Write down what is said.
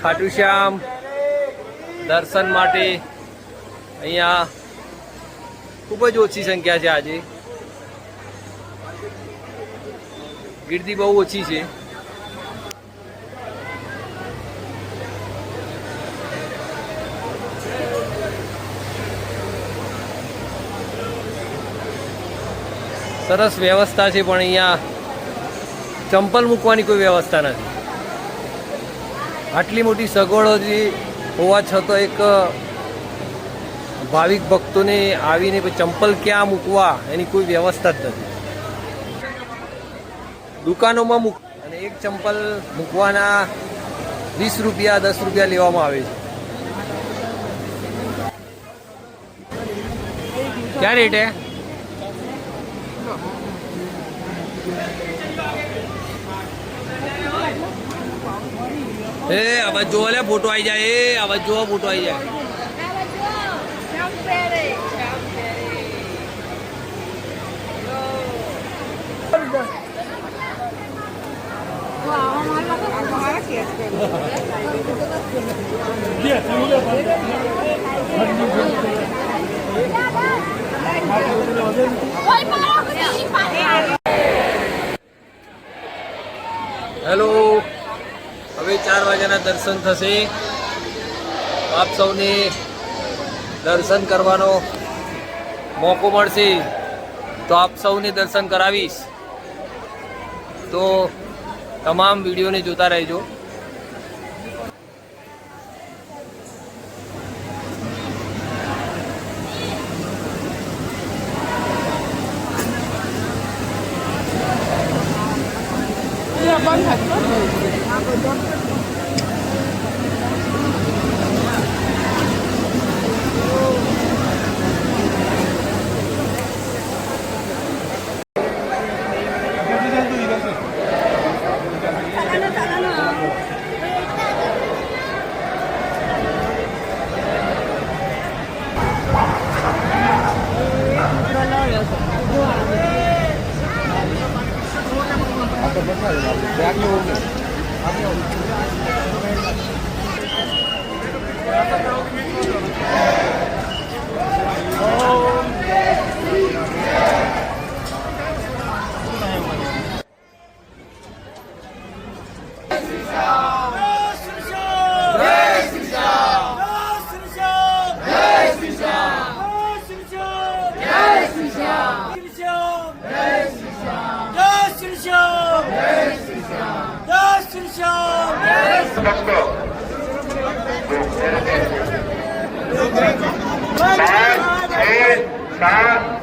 ખાટુ શ્યામ દર્શન માટે અહીંયા ખૂબ જ ઓછી સંખ્યા છે. આજે ગીર્દી બહુ ઓછી છે. સરસ વ્યવસ્થા છે, પણ અહીંયા ચંપલ મૂકવાની કોઈ વ્યવસ્થા નથી. આટલી મોટી સગવડો હોવા છતાં એક ભાવિક ભક્તોને આવીને ચંપલ ક્યાં મૂકવા એની કોઈ વ્યવસ્થા જ નથી. દુકાનોમાં મૂક અને એક ચંપલ મૂકવાના 20 રૂપિયા 10 રૂપિયા લેવામાં આવે છે. ક્યાં રેટ હે? આવાજ જોવો લે, ફોટો આવી જાય. આવાજ જોવો, ફોટો આવી જાય. હેલો, હવે 4 વાગ્યાના દર્શન થશે. આપ સૌને દર્શન કરવાનો મોકો મળશે તો આપ સૌને દર્શન કરાવીશ. તો તમામ વિડીયોને જોતા રહેજો. Bye.